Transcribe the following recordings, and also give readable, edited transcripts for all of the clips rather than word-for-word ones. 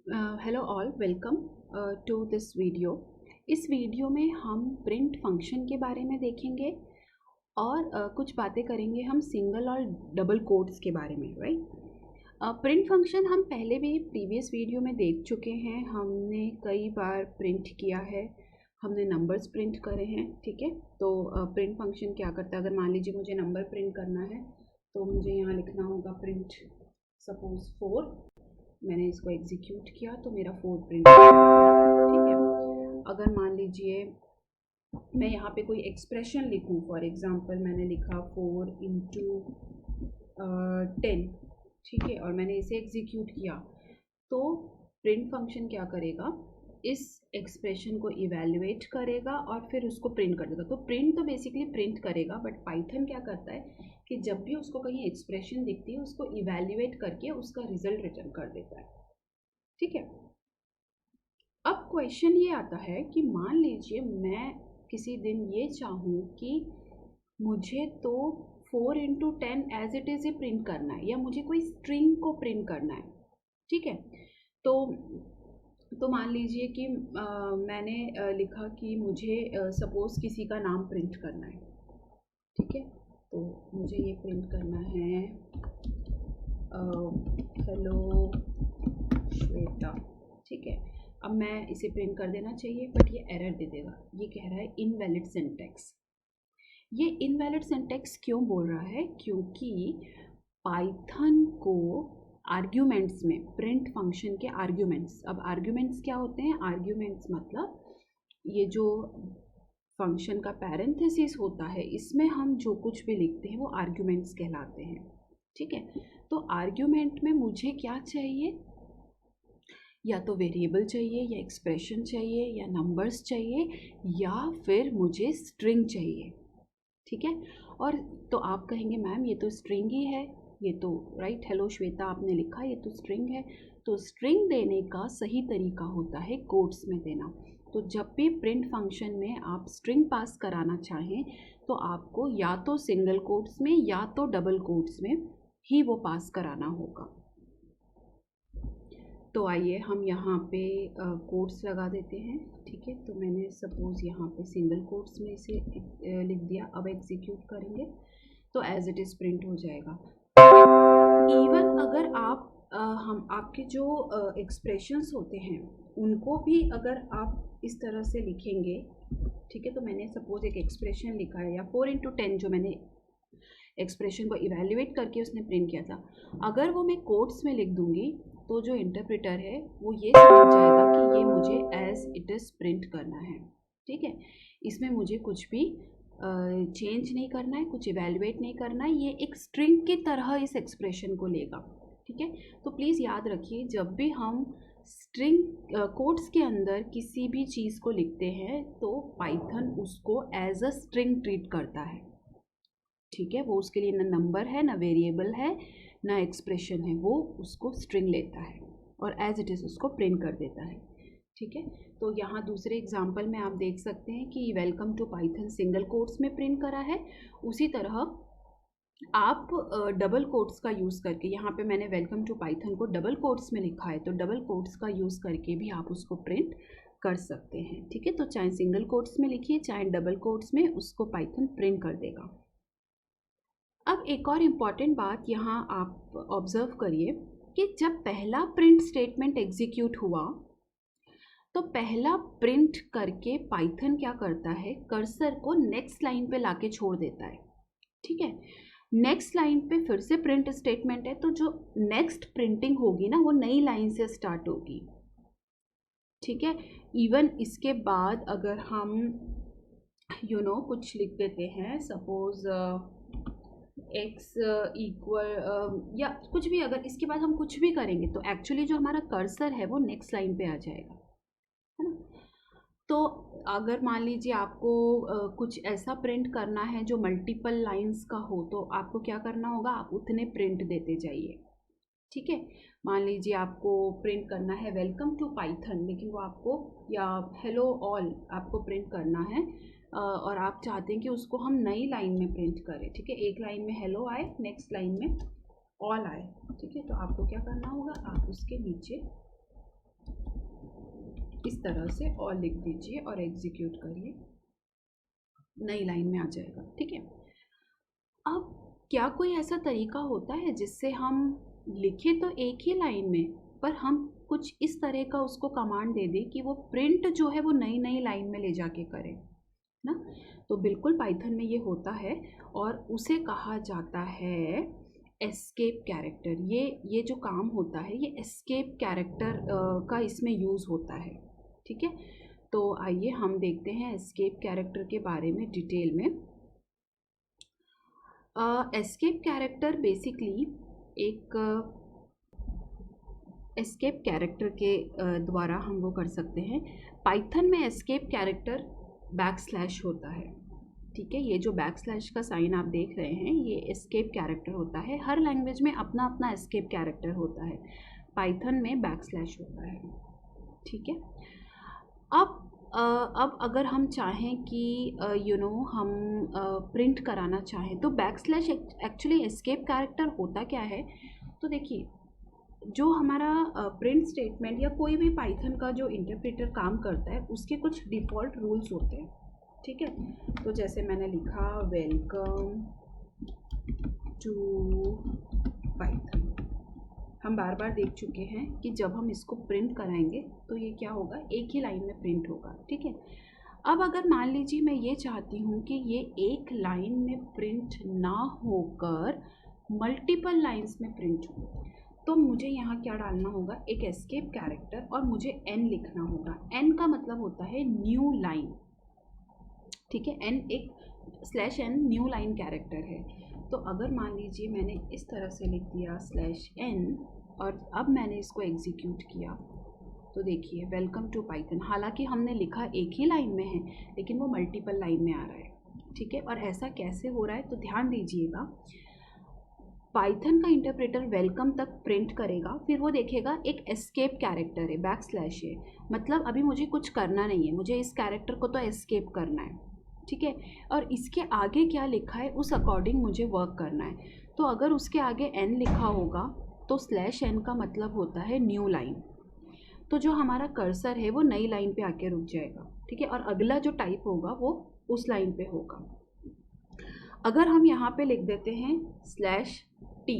Hello all, welcome to this video. इस video में हम प्रिंट फंक्शन के बारे में देखेंगे और कुछ बातें करेंगे हम सिंगल और डबल कोट्स के बारे में, राइट। प्रिंट फंक्शन हम पहले भी प्रीवियस वीडियो में देख चुके हैं। हमने कई बार प्रिंट किया है, हमने नंबर्स प्रिंट करे हैं, ठीक है। तो प्रिंट फंक्शन क्या करता है, अगर मान लीजिए मुझे नंबर प्रिंट करना है तो मुझे यहाँ लिखना होगा प्रिंट सपोज 4। मैंने इसको एग्जीक्यूट किया तो मेरा 4 प्रिंट हो गया, ठीक है। अगर मान लीजिए मैं यहाँ पे कोई एक्सप्रेशन लिखूँ, फॉर एग्जांपल मैंने लिखा 4 इंटू 10, ठीक है, और मैंने इसे एग्जीक्यूट किया तो प्रिंट फंक्शन क्या करेगा, इस एक्सप्रेशन को इवेल्युएट करेगा और फिर उसको प्रिंट कर देगा। तो प्रिंट तो बेसिकली प्रिंट करेगा, बट पाइथन क्या करता है कि जब भी उसको कहीं एक्सप्रेशन दिखती है उसको इवेल्युएट करके उसका रिजल्ट रिटर्न कर देता है, ठीक है। अब क्वेश्चन ये आता है कि मान लीजिए मैं किसी दिन ये चाहूँ कि मुझे तो 4 इंटू 10 एज इट इज़ ही प्रिंट करना है, या मुझे कोई स्ट्रिंग को प्रिंट करना है, ठीक है। तो मान लीजिए कि मैंने लिखा कि मुझे सपोज़ किसी का नाम प्रिंट करना है, ठीक है। तो मुझे ये प्रिंट करना है हेलो श्वेता, ठीक है। अब मैं इसे प्रिंट कर देना चाहिए, बट ये एरर दे देगा, ये कह रहा है इनवैलिड सिंटैक्स। ये इनवैलिड सिंटैक्स क्यों बोल रहा है, क्योंकि पाइथन को आर्ग्यूमेंट्स में, प्रिंट फंक्शन के आर्ग्यूमेंट्स, अब आर्ग्यूमेंट्स क्या होते हैं, आर्ग्यूमेंट्स मतलब ये जो फंक्शन का पैरेंथेसिस होता है इसमें हम जो कुछ भी लिखते हैं वो आर्ग्यूमेंट्स कहलाते हैं, ठीक है। तो आर्ग्यूमेंट में मुझे क्या चाहिए, या तो वेरिएबल चाहिए, या एक्सप्रेशन चाहिए, या नंबर्स चाहिए, या फिर मुझे स्ट्रिंग चाहिए, ठीक है। और तो आप कहेंगे मैम ये तो स्ट्रिंग ही है, ये तो राइट, हेलो श्वेता आपने लिखा ये तो स्ट्रिंग है। तो स्ट्रिंग देने का सही तरीका होता है कोट्स में देना। तो जब भी प्रिंट फंक्शन में आप स्ट्रिंग पास कराना चाहें तो आपको या तो सिंगल कोट्स में या तो डबल कोट्स में ही वो पास कराना होगा। तो आइए हम यहाँ पे कोट्स लगा देते हैं, ठीक है। तो मैंने सपोज़ यहाँ पे सिंगल कोट्स में इसे लिख दिया। अब एग्जीक्यूट करेंगे तो एज इट इज़ प्रिंट हो जाएगा। इवन अगर आप हम आपके जो एक्सप्रेशंस होते हैं उनको भी अगर आप इस तरह से लिखेंगे, ठीक है। तो मैंने सपोज़ एक एक्सप्रेशन लिखा है, या 4 इंटू 10 जो मैंने एक्सप्रेशन को इवेल्युएट करके उसने प्रिंट किया था, अगर वो मैं कोट्स में लिख दूंगी तो जो इंटरप्रेटर है वो ये समझ जाएगा कि ये मुझे एज इट इज़ प्रिंट करना है, ठीक है। इसमें मुझे कुछ भी चेंज नहीं करना है, कुछ इवेल्युएट नहीं करना है, ये एक स्ट्रिंग की तरह इस एक्सप्रेशन को लेगा, ठीक है। तो प्लीज़ याद रखिए, जब भी हम स्ट्रिंग कोट्स के अंदर किसी भी चीज़ को लिखते हैं तो पाइथन उसको एज अ स्ट्रिंग ट्रीट करता है, ठीक है। वो उसके लिए ना नंबर है, ना वेरिएबल है, ना एक्सप्रेशन है, वो उसको स्ट्रिंग लेता है और एज इट इज़ उसको प्रिंट कर देता है, ठीक है। तो यहाँ दूसरे एग्जांपल में आप देख सकते हैं कि welcome to Python single quotes में प्रिंट करा है। उसी तरह आप डबल कोट्स का यूज़ करके, यहाँ पे मैंने वेलकम टू पाइथन को डबल कोट्स में लिखा है, तो डबल कोट्स का यूज़ करके भी आप उसको प्रिंट कर सकते हैं, ठीक है। तो चाहे सिंगल कोट्स में लिखिए चाहे डबल कोट्स में, उसको पाइथन प्रिंट कर देगा। अब एक और इम्पॉर्टेंट बात यहाँ आप ऑब्जर्व करिए कि जब पहला प्रिंट स्टेटमेंट एग्जीक्यूट हुआ तो पहला प्रिंट करके पाइथन क्या करता है, कर्सर को नेक्स्ट लाइन पे लाके छोड़ देता है, ठीक है। नेक्स्ट लाइन पे फिर से प्रिंट स्टेटमेंट है, तो जो नेक्स्ट प्रिंटिंग होगी ना वो नई लाइन से स्टार्ट होगी, ठीक है। इवन इसके बाद अगर हम कुछ लिख देते हैं, सपोज x इक्वल या कुछ भी, अगर इसके बाद हम कुछ भी करेंगे तो एक्चुअली जो हमारा कर्सर है वो नेक्स्ट लाइन पे आ जाएगा, है ना। तो अगर मान लीजिए आपको कुछ ऐसा प्रिंट करना है जो मल्टीपल लाइंस का हो तो आपको क्या करना होगा, आप उतने प्रिंट देते जाइए, ठीक है। मान लीजिए आपको प्रिंट करना है वेलकम टू पाइथन, लेकिन वो आपको, या हेलो ऑल आपको प्रिंट करना है और आप चाहते हैं कि उसको हम नई लाइन में प्रिंट करें, ठीक है। एक लाइन में हेलो आए, नेक्स्ट लाइन में ऑल आए, ठीक है। तो आपको क्या करना होगा, आप उसके नीचे इस तरह से और लिख दीजिए और एग्जीक्यूट करिए, नई लाइन में आ जाएगा। ठीक है। अब क्या कोई ऐसा तरीका होता है जिससे हम लिखे तो एक ही लाइन में, पर हम कुछ इस तरह का उसको कमांड दे दें कि वो प्रिंट जो है वो नई नई लाइन में ले जाके करे ना? तो बिल्कुल पाइथन में ये होता है और उसे कहा जाता है एस्केप कैरेक्टर। ये जो काम होता है ये एस्केप कैरेक्टर का इसमें यूज़ होता है। ठीक है। तो आइए हम देखते हैं एस्केप कैरेक्टर के बारे में डिटेल में। एस्केप कैरेक्टर बेसिकली एक एस्केप कैरेक्टर के द्वारा हम वो कर सकते हैं। पाइथन में एस्केप कैरेक्टर बैकस्लैश होता है। ठीक है। ये जो बैकस्लैश का साइन आप देख रहे हैं ये एस्केप कैरेक्टर होता है। हर लैंग्वेज में अपना अपना एस्केप कैरेक्टर होता है, पाइथन में बैकस्लैश होता है। ठीक है। अब अगर हम चाहें कि हम प्रिंट कराना चाहें तो बैकस्लैश एक्चुअली एस्केप कैरेक्टर होता क्या है, तो देखिए जो हमारा प्रिंट स्टेटमेंट या कोई भी पाइथन का जो इंटरप्रेटर काम करता है उसके कुछ डिफ़ॉल्ट रूल्स होते हैं। ठीक है। तो जैसे मैंने लिखा वेलकम टू पाइथन, हम बार बार देख चुके हैं कि जब हम इसको प्रिंट कराएंगे तो ये क्या होगा, एक ही लाइन में प्रिंट होगा। ठीक है। अब अगर मान लीजिए मैं ये चाहती हूँ कि ये एक लाइन में प्रिंट ना होकर मल्टीपल लाइंस में प्रिंट हो, तो मुझे यहाँ क्या डालना होगा, एक एस्केप कैरेक्टर और मुझे एन लिखना होगा। एन का मतलब होता है न्यू लाइन। ठीक है। एन एक /n न्यू लाइन कैरेक्टर है। तो अगर मान लीजिए मैंने इस तरह से लिख दिया /n और अब मैंने इसको एग्जीक्यूट किया तो देखिए वेलकम टू पाइथन, हालांकि हमने लिखा एक ही लाइन में है लेकिन वो मल्टीपल लाइन में आ रहा है। ठीक है। और ऐसा कैसे हो रहा है, तो ध्यान दीजिएगा, पाइथन का इंटरप्रेटर वेलकम तक प्रिंट करेगा, फिर वो देखेगा एक एस्केप कैरेक्टर है, बैकस्लैश है, मतलब अभी मुझे कुछ करना नहीं है, मुझे इस कैरेक्टर को तो एस्केप करना है। ठीक है। और इसके आगे क्या लिखा है उस अकॉर्डिंग मुझे वर्क करना है। तो अगर उसके आगे n लिखा होगा तो /n का मतलब होता है न्यू लाइन। तो जो हमारा कर्सर है वो नई लाइन पे आके रुक जाएगा। ठीक है। और अगला जो टाइप होगा वो उस लाइन पे होगा। अगर हम यहाँ पे लिख देते हैं /t,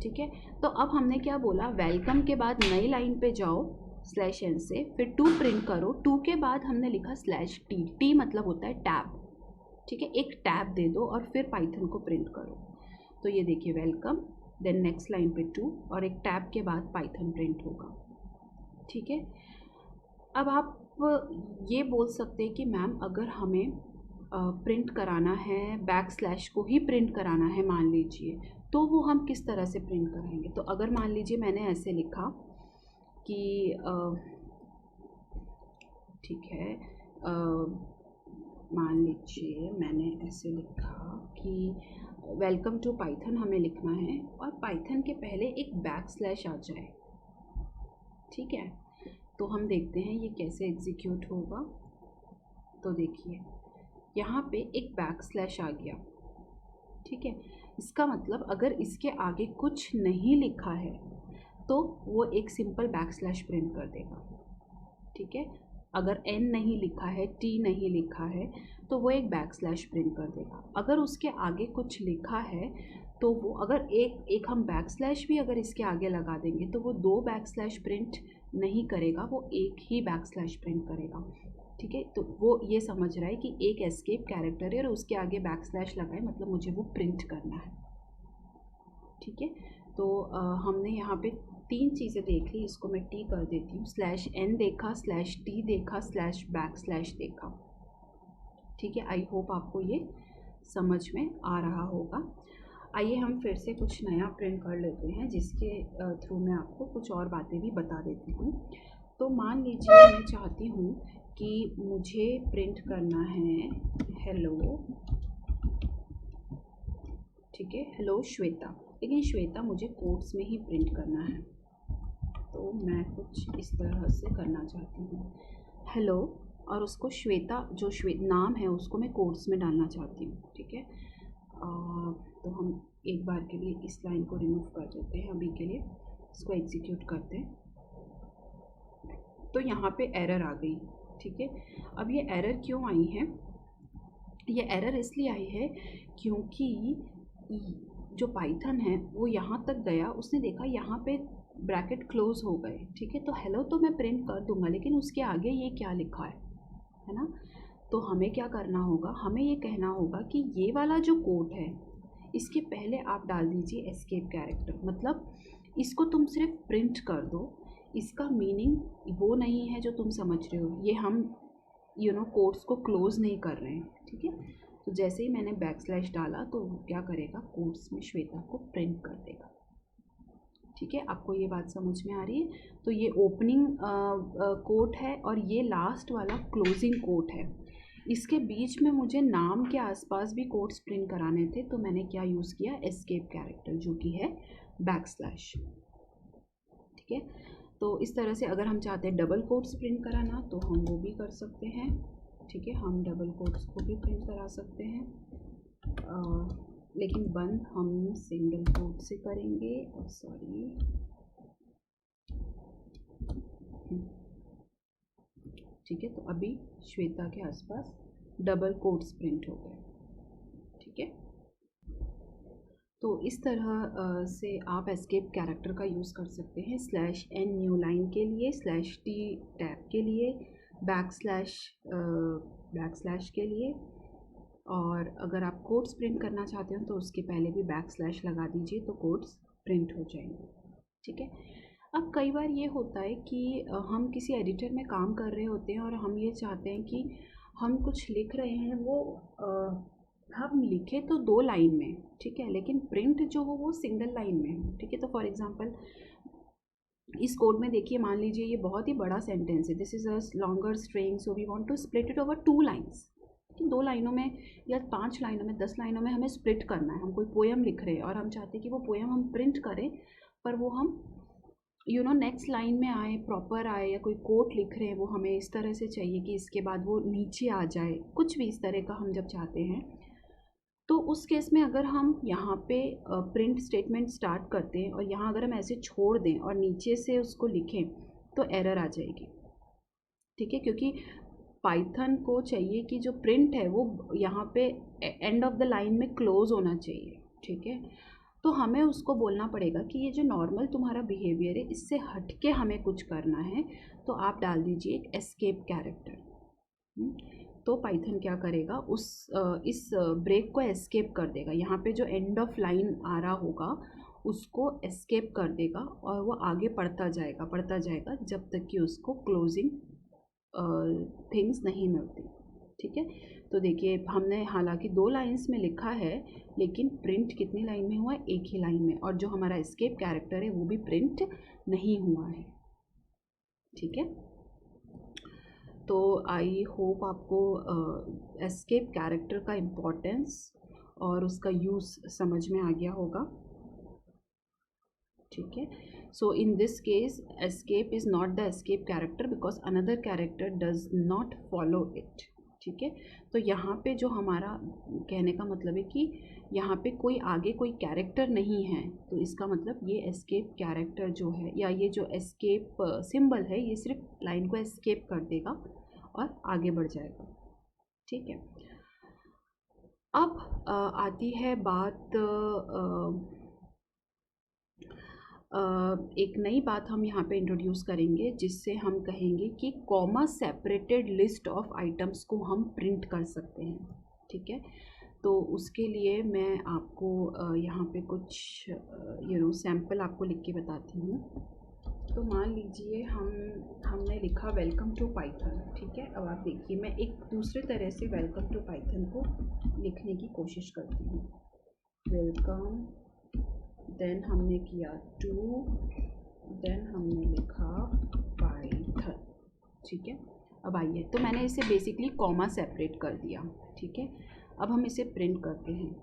ठीक है, तो अब हमने क्या बोला, वेलकम के बाद नई लाइन पे जाओ /n से, फिर 2 प्रिंट करो, 2 के बाद हमने लिखा /t, t मतलब होता है टैब। ठीक है। एक टैब दे दो और फिर पाइथन को प्रिंट करो। तो ये देखिए वेलकम, देन नेक्स्ट लाइन पे 2 और एक टैब के बाद पाइथन प्रिंट होगा। ठीक है। अब आप ये बोल सकते हैं कि मैम अगर हमें प्रिंट कराना है, बैकस्लैश को ही प्रिंट कराना है मान लीजिए, तो वो हम किस तरह से प्रिंट कराएंगे। तो अगर मान लीजिए मैंने ऐसे लिखा कि ठीक है, मान लीजिए मैंने ऐसे लिखा कि वेलकम टू पाइथन हमें लिखना है और पाइथन के पहले एक बैकस्लैश आ जाए। ठीक है। तो हम देखते हैं ये कैसे एग्जीक्यूट होगा। तो देखिए यहाँ पे एक बैकस्लैश आ गया। ठीक है। इसका मतलब अगर इसके आगे कुछ नहीं लिखा है तो वो एक सिंपल बैकस्लैश प्रिंट कर देगा। ठीक है। अगर n नहीं लिखा है, t नहीं लिखा है तो वो एक बैकस्लैश प्रिंट कर देगा। अगर उसके आगे कुछ लिखा है तो वो अगर एक हम बैकस्लैश भी अगर इसके आगे लगा देंगे तो वो 2 बैकस्लैश प्रिंट नहीं करेगा, वो एक ही बैकस्लैश प्रिंट करेगा। ठीक है। तो वो ये समझ रहा है कि एक एस्केप कैरेक्टर है और उसके आगे बैकस्लैश लगाए मतलब मुझे वो प्रिंट करना है। ठीक है। तो हमने यहाँ पे 3 चीज़ें देख ली, इसको मैं t कर देती हूँ, /n देखा, /t देखा, /बैकस्लैश देखा। ठीक है। आई होप आपको ये समझ में आ रहा होगा। आइए हम फिर से कुछ नया प्रिंट कर लेते हैं जिसके थ्रू मैं आपको कुछ और बातें भी बता देती हूँ। तो मान लीजिए मैं चाहती हूँ कि मुझे प्रिंट करना है हेलो, ठीक है, हेलो श्वेता, लेकिन श्वेता मुझे कोट्स में ही प्रिंट करना है। तो मैं कुछ इस तरह से करना चाहती हूँ हेलो और उसको श्वेता जो नाम है उसको मैं कोट्स में डालना चाहती हूँ। ठीक है। तो हम एक बार के लिए इस लाइन को रिमूव कर देते हैं, अभी के लिए इसको एग्जीक्यूट करते हैं। तो यहाँ पे एरर आ गई, ठीक है। अब ये एरर क्यों आई है? ये एरर इसलिए आई है क्योंकि जो पाइथन है वो यहाँ तक गया, उसने देखा यहाँ पे ब्रैकेट क्लोज हो गए, ठीक है। तो हेलो तो मैं प्रिंट कर दूंगा, लेकिन उसके आगे ये क्या लिखा है ना। तो हमें क्या करना होगा, हमें ये कहना होगा कि ये वाला जो कोड है इसके पहले आप डाल दीजिए एस्केप कैरेक्टर, मतलब इसको तुम सिर्फ प्रिंट कर दो। इसका मीनिंग वो नहीं है जो तुम समझ रहे हो, ये हम कोड्स को क्लोज नहीं कर रहे हैं, ठीक है। तो जैसे ही मैंने बैकस्लैश डाला तो क्या करेगा, कोड्स में श्वेता को प्रिंट कर देगा, ठीक है। आपको ये बात समझ में आ रही है? तो ये ओपनिंग कोट है और ये लास्ट वाला क्लोजिंग कोट है। इसके बीच में मुझे नाम के आसपास भी कोट्स प्रिंट कराने थे, तो मैंने क्या यूज़ किया, एस्केप कैरेक्टर, जो कि है बैकस्लैश, ठीक है। तो इस तरह से अगर हम चाहते हैं डबल कोट्स प्रिंट कराना तो हम वो भी कर सकते हैं, ठीक है। हम डबल कोट्स को भी प्रिंट करा सकते हैं, लेकिन बंद हम सिंगल कोट से करेंगे। सॉरी, ठीक है। तो अभी श्वेता के आसपास डबल कोट्स प्रिंट हो गए, ठीक है। तो इस तरह से आप एस्केप कैरेक्टर का यूज़ कर सकते हैं /n न्यू लाइन के लिए, /t टैब के लिए, बैकस्लैश के लिए। और अगर आप कोड्स प्रिंट करना चाहते हो तो उसके पहले भी बैकस्लैश लगा दीजिए, तो कोड्स प्रिंट हो जाएंगे, ठीक है। अब कई बार ये होता है कि हम किसी एडिटर में काम कर रहे होते हैं और हम ये चाहते हैं कि हम कुछ लिख रहे हैं, वो हम लिखे तो 2 लाइन में, ठीक है, लेकिन प्रिंट जो हो वो सिंगल लाइन में हो, ठीक है। तो फॉर एग्जांपल इस कोड में देखिए, मान लीजिए ये बहुत ही बड़ा सेंटेंस है, this is a longer string so we want to split it over 2 lines. 2 लाइनों में या 5 लाइनों में, 10 लाइनों में हमें स्प्लिट करना है। हम कोई पोएम लिख रहे हैं और हम चाहते हैं कि वो पोएम हम प्रिंट करें, पर वो हम नेक्स्ट लाइन में आए, प्रॉपर आए, या कोई कोट लिख रहे हैं वो हमें इस तरह से चाहिए कि इसके बाद वो नीचे आ जाए, कुछ भी इस तरह का हम जब चाहते हैं, तो उस केस में अगर हम यहाँ पे प्रिंट स्टेटमेंट स्टार्ट करते हैं और यहाँ अगर हम ऐसे छोड़ दें और नीचे से उसको लिखें तो एरर आ जाएगी, ठीक है। क्योंकि पाइथन को चाहिए कि जो प्रिंट है वो यहाँ पे एंड ऑफ द लाइन में क्लोज होना चाहिए, ठीक है। तो हमें उसको बोलना पड़ेगा कि ये जो नॉर्मल तुम्हारा बिहेवियर है इससे हटके हमें कुछ करना है, तो आप डाल दीजिए एक एस्केप कैरेक्टर। तो पाइथन क्या करेगा, इस ब्रेक को एस्केप कर देगा, यहाँ पे जो एंड ऑफ लाइन आ रहा होगा उसको एस्केप कर देगा और वो आगे पढ़ता जाएगा जब तक कि उसको क्लोजिंग थिंग्स नहीं मिलती, ठीक है। तो देखिए हमने हालांकि 2 लाइंस में लिखा है, लेकिन प्रिंट कितनी लाइन में हुआ है, एक ही लाइन में, और जो हमारा एस्केप कैरेक्टर है वो भी प्रिंट नहीं हुआ है, ठीक है। तो आई होप आपको एस्केप कैरेक्टर का इम्पोर्टेंस और उसका यूज़ समझ में आ गया होगा, ठीक है। So in this case escape is not the escape character because another character does not follow it, ठीक है। तो यहाँ पे जो हमारा कहने का मतलब है कि यहाँ पे कोई आगे कोई कैरेक्टर नहीं है, तो इसका मतलब ये एस्केप कैरेक्टर जो है या ये जो एस्केप सिंबल है ये सिर्फ लाइन को एस्केप कर देगा और आगे बढ़ जाएगा, ठीक है। अब आती है बात, एक नई बात हम यहाँ पे इंट्रोड्यूस करेंगे जिससे हम कहेंगे कि comma separated list of items को हम प्रिंट कर सकते हैं, ठीक है। तो उसके लिए मैं आपको यहाँ पे कुछ सैम्पल आपको लिख के बताती हूँ। तो मान लीजिए हमने लिखा वेलकम टू पाइथन, ठीक है। अब आप देखिए मैं एक दूसरे तरह से वेलकम टू पाइथन को लिखने की कोशिश करती हूँ। वेलकम, देन हमने किया टू, देन हमने लिखा पाइथन, ठीक है। अब आइए, तो मैंने इसे बेसिकली कॉमा सेपरेट कर दिया, ठीक है। अब हम इसे प्रिंट करते हैं।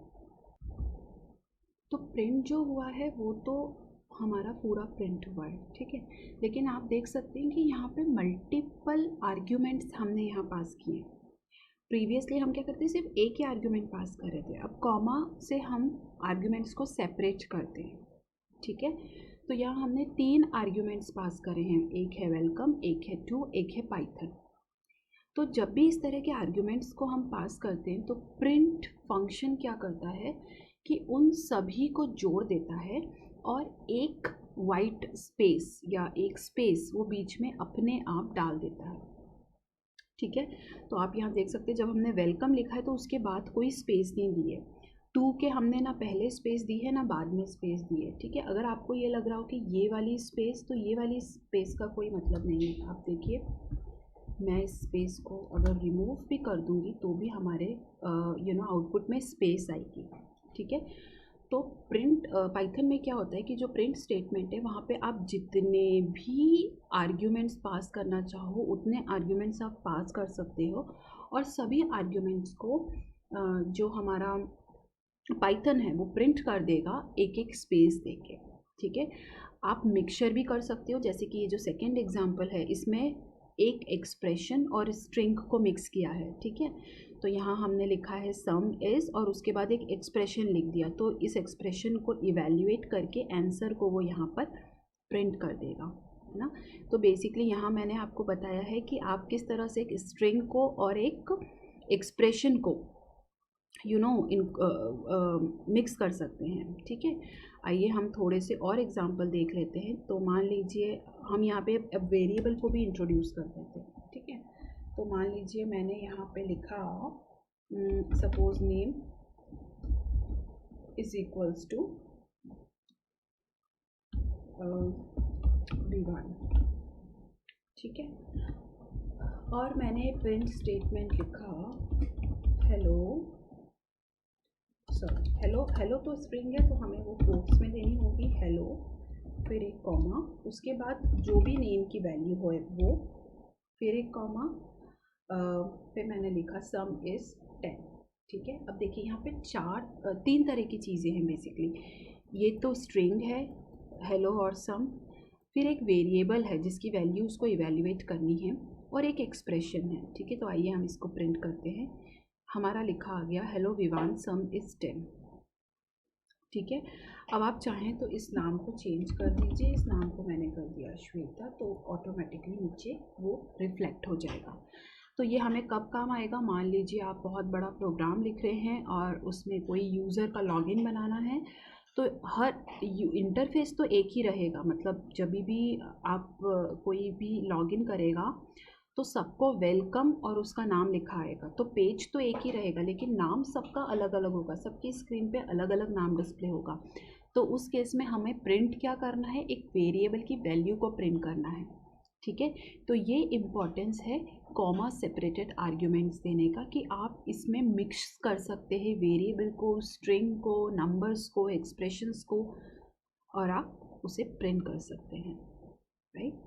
तो प्रिंट जो हुआ है वो तो हमारा पूरा प्रिंट हुआ है, ठीक है। लेकिन आप देख सकते हैं कि यहाँ पे मल्टीपल आर्ग्यूमेंट्स हमने यहाँ पास किए। प्रीवियसली हम क्या करते हैं, सिर्फ एक ही आर्ग्यूमेंट पास कर रहे थे, अब कॉमा से हम आर्ग्यूमेंट्स को सेपरेट करते हैं, ठीक है। तो यहाँ हमने 3 आर्ग्यूमेंट्स पास करे हैं, एक है वेलकम, एक है टू, एक है पाइथन। तो जब भी इस तरह के आर्ग्यूमेंट्स को हम पास करते हैं तो प्रिंट फंक्शन क्या करता है कि उन सभी को जोड़ देता है और एक वाइट स्पेस या एक स्पेस वो बीच में अपने आप डाल देता है। ठीक है, तो आप यहाँ देख सकते हैं जब हमने वेलकम लिखा है तो उसके बाद कोई स्पेस नहीं दी है, टू के हमने ना पहले स्पेस दी है ना बाद में स्पेस दी है। ठीक है, अगर आपको ये लग रहा हो कि ये वाली स्पेस, तो ये वाली स्पेस का कोई मतलब नहीं है। आप देखिए, मैं इस स्पेस को अगर रिमूव भी कर दूंगी तो भी हमारे आउटपुट में स्पेस आएगी। ठीक है, तो प्रिंट पाइथन में क्या होता है कि जो प्रिंट स्टेटमेंट है वहाँ पे आप जितने भी आर्ग्यूमेंट्स पास करना चाहो उतने आर्ग्यूमेंट्स आप पास कर सकते हो, और सभी आर्ग्यूमेंट्स को जो हमारा पाइथन है वो प्रिंट कर देगा एक एक स्पेस देके। ठीक है, आप मिक्सचर भी कर सकते हो, जैसे कि ये जो सेकेंड एग्जाम्पल है इसमें एक एक्सप्रेशन और स्ट्रिंग को मिक्स किया है। ठीक है, तो यहाँ हमने लिखा है सम इज़ और उसके बाद एक एक्सप्रेशन लिख दिया, तो इस एक्सप्रेशन को इवैल्यूएट करके आंसर को वो यहाँ पर प्रिंट कर देगा, है ना। तो बेसिकली यहाँ मैंने आपको बताया है कि आप किस तरह से एक स्ट्रिंग को और एक एक्सप्रेशन को मिक्स कर सकते हैं। ठीक है, आइए हम थोड़े से और एग्जांपल देख लेते हैं। तो मान लीजिए हम यहाँ पे अब वेरिएबल को भी इंट्रोड्यूस कर देते हैं। ठीक है, तो मान लीजिए मैंने यहाँ पे लिखा suppose name is equals to V1। ठीक है, और मैंने प्रिंट स्टेटमेंट लिखा हेलो हेलो तो स्ट्रिंग है तो हमें वो कोट्स में देनी होगी हेलो, फिर एक कॉमा, उसके बाद जो भी नेम की वैल्यू हो वो, फिर एक कॉमा, फिर मैंने लिखा सम इज़ 10। ठीक है, अब देखिए यहाँ पे 3 तरह की चीज़ें हैं बेसिकली। ये तो स्ट्रिंग है हेलो और सम, फिर एक वेरिएबल है जिसकी वैल्यूज़ को इवैल्यूएट करनी है, और एक एक्सप्रेशन है। ठीक है, तो आइए हम इसको प्रिंट करते हैं। हमारा लिखा आ गया हेलो विवान सम इज़ 10। ठीक है, अब आप चाहें तो इस नाम को चेंज कर दीजिए, इस नाम को मैंने कर दिया श्वेता, तो ऑटोमेटिकली नीचे वो रिफ्लेक्ट हो जाएगा। तो ये हमें कब काम आएगा, मान लीजिए आप बहुत बड़ा प्रोग्राम लिख रहे हैं और उसमें कोई यूज़र का लॉगिन बनाना है, तो हर इंटरफेस तो एक ही रहेगा, मतलब जब भी आप कोई भी लॉगिन करेगा तो सबको वेलकम और उसका नाम लिखा आएगा। तो पेज तो एक ही रहेगा लेकिन नाम सबका अलग अलग होगा, सबकी स्क्रीन पे अलग अलग नाम डिस्प्ले होगा। तो उस केस में हमें प्रिंट क्या करना है, एक वेरिएबल की वैल्यू को प्रिंट करना है। ठीक है, तो ये इम्पॉर्टेंस है कॉमा सेपरेटेड आर्ग्यूमेंट्स देने का, कि आप इसमें मिक्स कर सकते हैं वेरिएबल को, स्ट्रिंग को, नंबर्स को, एक्सप्रेशंस को, और आप उसे प्रिंट कर सकते हैं। राइट,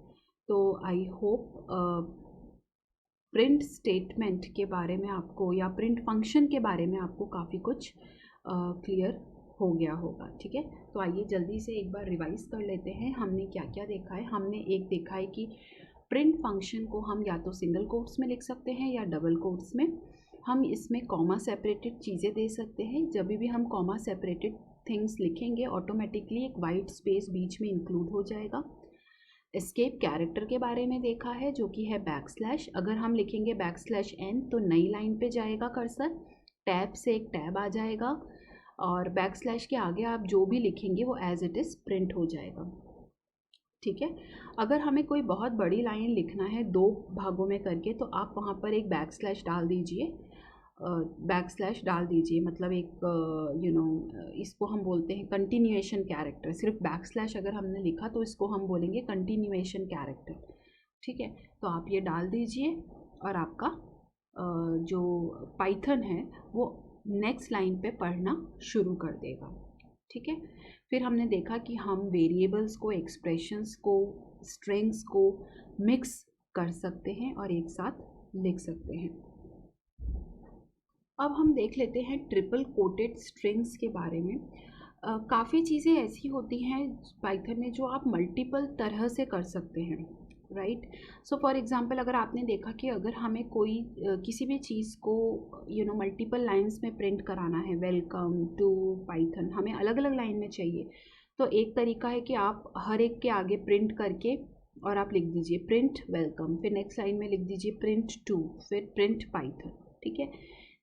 तो आई होप प्रिंट स्टेटमेंट के बारे में आपको या प्रिंट फंक्शन के बारे में आपको काफ़ी कुछ क्लियर हो गया होगा। ठीक है, तो आइए जल्दी से एक बार रिवाइज कर लेते हैं हमने क्या क्या देखा है। हमने एक देखा है कि प्रिंट फंक्शन को हम या तो सिंगल कोट्स में लिख सकते हैं या डबल कोट्स में। हम इसमें कॉमा सेपरेटेड चीज़ें दे सकते हैं, जब भी हम कॉमा सेपरेटेड थिंग्स लिखेंगे ऑटोमेटिकली एक वाइट स्पेस बीच में इंक्लूड हो जाएगा। एस्केप कैरेक्टर के बारे में देखा है जो कि है बैकस्लैश, अगर हम लिखेंगे बैकस्लैश n तो नई लाइन पे जाएगा कर्सर, टैब से एक टैब आ जाएगा, और बैकस्लैश के आगे आप जो भी लिखेंगे वो एज इट इज़ प्रिंट हो जाएगा। ठीक है, अगर हमें कोई बहुत बड़ी लाइन लिखना है 2 भागों में करके, तो आप वहाँ पर एक बैकस्लैश डाल दीजिए, मतलब एक इसको हम बोलते हैं कंटिन्यूएशन कैरेक्टर। सिर्फ बैकस्लैश अगर हमने लिखा तो इसको हम बोलेंगे कंटिन्यूएशन कैरेक्टर। ठीक है, तो आप ये डाल दीजिए और आपका जो पाइथन है वो नेक्स्ट लाइन पे पढ़ना शुरू कर देगा। ठीक है, फिर हमने देखा कि हम वेरिएबल्स को, एक्सप्रेशंस को, स्ट्रिंग्स को मिक्स कर सकते हैं और एक साथ लिख सकते हैं। अब हम देख लेते हैं ट्रिपल कोटेड स्ट्रिंग्स के बारे में। काफ़ी चीज़ें ऐसी होती हैं पाइथन में जो आप मल्टीपल तरह से कर सकते हैं। राइट, सो फॉर एग्जांपल अगर आपने देखा कि अगर हमें कोई किसी भी चीज़ को मल्टीपल लाइंस में प्रिंट कराना है, वेलकम टू पाइथन हमें अलग अलग लाइन में चाहिए, तो एक तरीका है कि आप हर एक के आगे प्रिंट करके और आप लिख दीजिए प्रिंट वेलकम, फिर नेक्स्ट लाइन में लिख दीजिए प्रिंट टू, फिर प्रिंट पाइथन। ठीक है,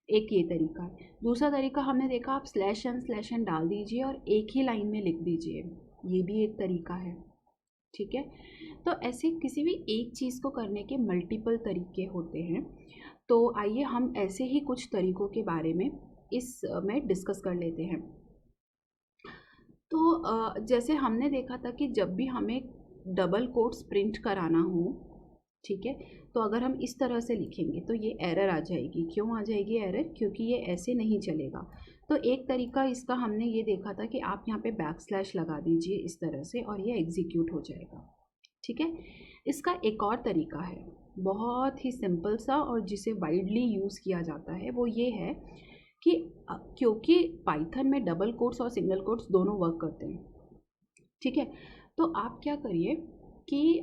एक ये तरीका है। दूसरा तरीका हमने देखा आप स्लैश एन डाल दीजिए और एक ही लाइन में लिख दीजिए, ये भी एक तरीका है। ठीक है, तो ऐसे किसी भी एक चीज़ को करने के मल्टीपल तरीके होते हैं। तो आइए हम ऐसे ही कुछ तरीकों के बारे में में डिस्कस कर लेते हैं। तो जैसे हमने देखा था कि जब भी हमें डबल कोट्स प्रिंट कराना हो, ठीक है, तो अगर हम इस तरह से लिखेंगे तो ये एरर आ जाएगी। क्यों आ जाएगी एरर? क्योंकि ये ऐसे नहीं चलेगा। तो एक तरीका इसका हमने ये देखा था कि आप यहाँ पे बैक स्लैश लगा दीजिए इस तरह से और ये एग्जीक्यूट हो जाएगा। ठीक है, इसका एक और तरीका है बहुत ही सिंपल सा और जिसे वाइडली यूज़ किया जाता है, वो ये है कि क्योंकि पाइथन में डबल कोट्स और सिंगल कोट्स दोनों वर्क करते हैं। ठीक है, तो आप क्या करिए कि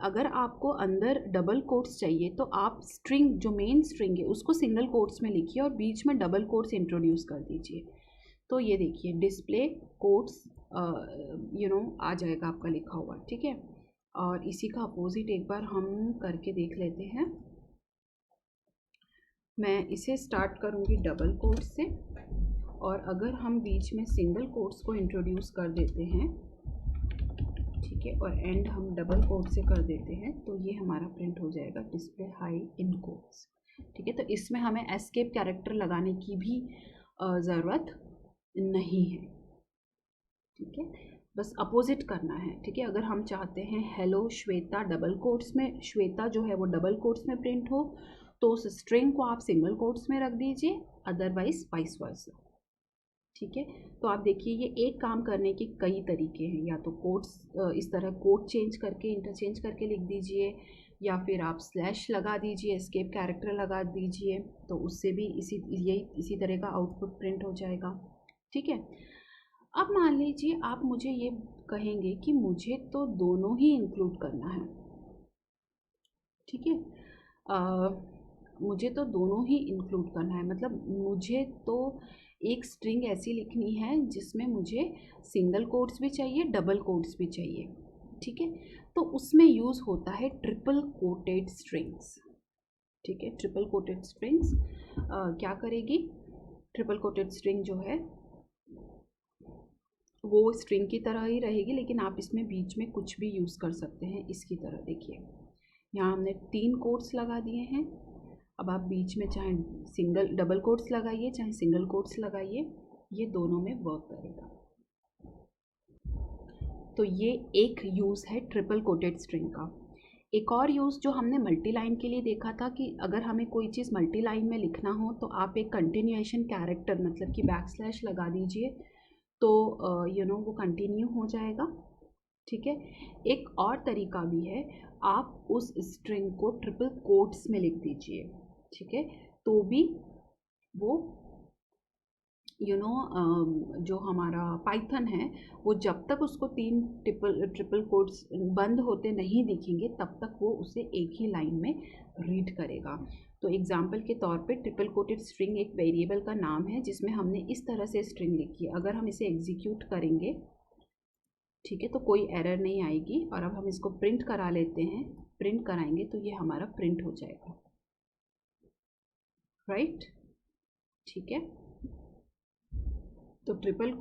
अगर आपको अंदर डबल कोट्स चाहिए तो आप स्ट्रिंग, जो मेन स्ट्रिंग है उसको सिंगल कोट्स में लिखिए और बीच में डबल कोट्स इंट्रोड्यूस कर दीजिए। तो ये देखिए डिस्प्ले कोट्स आ जाएगा आपका लिखा हुआ। ठीक है, और इसी का अपोजिट एक बार हम करके देख लेते हैं। मैं इसे स्टार्ट करूँगी डबल कोट्स से और अगर हम बीच में सिंगल कोट्स को इंट्रोड्यूस कर देते हैं, ठीक है, और एंड हम डबल कोट से कर देते हैं, तो ये हमारा प्रिंट हो जाएगा डिस्प्ले हाई इन कोट्स। ठीक है, तो इसमें हमें एस्केप कैरेक्टर लगाने की भी ज़रूरत नहीं है। ठीक है, बस अपोजिट करना है। ठीक है, अगर हम चाहते हैं हेलो श्वेता डबल कोट्स में, श्वेता जो है वो डबल कोट्स में प्रिंट हो, तो उस स्ट्रिंग को आप सिंगल कोट्स में रख दीजिए, अदरवाइज वाइस वर्सा। ठीक है, तो आप देखिए ये एक काम करने के कई तरीके हैं। या तो कोट्स इस तरह कोट चेंज करके इंटरचेंज करके लिख दीजिए, या फिर आप स्लैश लगा दीजिए, एस्केप कैरेक्टर लगा दीजिए, तो उससे भी इसी तरह का आउटपुट प्रिंट हो जाएगा। ठीक है, अब मान लीजिए आप मुझे ये कहेंगे कि मुझे तो दोनों ही इंक्लूड करना है। ठीक है, मुझे तो दोनों ही इंक्लूड करना है, मतलब मुझे तो एक स्ट्रिंग ऐसी लिखनी है जिसमें मुझे सिंगल कोट्स भी चाहिए, डबल कोट्स भी चाहिए। ठीक है, तो उसमें यूज़ होता है ट्रिपल कोटेड स्ट्रिंग्स। ठीक है, ट्रिपल कोटेड स्ट्रिंग्स क्या करेगी? ट्रिपल कोटेड स्ट्रिंग जो है वो स्ट्रिंग की तरह ही रहेगी, लेकिन आप इसमें बीच में कुछ भी यूज़ कर सकते हैं। इसकी तरह देखिए, यहाँ हमने 3 कोट्स लगा दिए हैं। अब आप बीच में चाहे डबल कोट्स लगाइए, चाहे सिंगल कोट्स लगाइए, ये दोनों में वर्क करेगा। तो ये एक यूज़ है ट्रिपल कोटेड स्ट्रिंग का। एक और यूज़ जो हमने मल्टी लाइन के लिए देखा था कि अगर हमें कोई चीज़ मल्टी लाइन में लिखना हो तो आप एक कंटिन्यूएशन कैरेक्टर, मतलब कि बैक स्लैश लगा दीजिए, तो वो कंटिन्यू हो जाएगा। ठीक है, एक और तरीका भी है, आप उस स्ट्रिंग को ट्रिपल कोट्स में लिख दीजिए। ठीक है, तो भी वो जो हमारा पाइथन है वो जब तक उसको 3 ट्रिपल कोट्स बंद होते नहीं दिखेंगे तब तक वो उसे एक ही लाइन में रीड करेगा। तो एग्जाम्पल के तौर पे ट्रिपल कोटेड स्ट्रिंग एक वेरिएबल का नाम है जिसमें हमने इस तरह से स्ट्रिंग लिखी है। अगर हम इसे एग्जीक्यूट करेंगे, ठीक है, तो कोई एरर नहीं आएगी। और अब हम इसको प्रिंट करा लेते हैं, प्रिंट कराएंगे तो ये हमारा प्रिंट हो जाएगा। राइट, ठीक है, तो ट्रिपल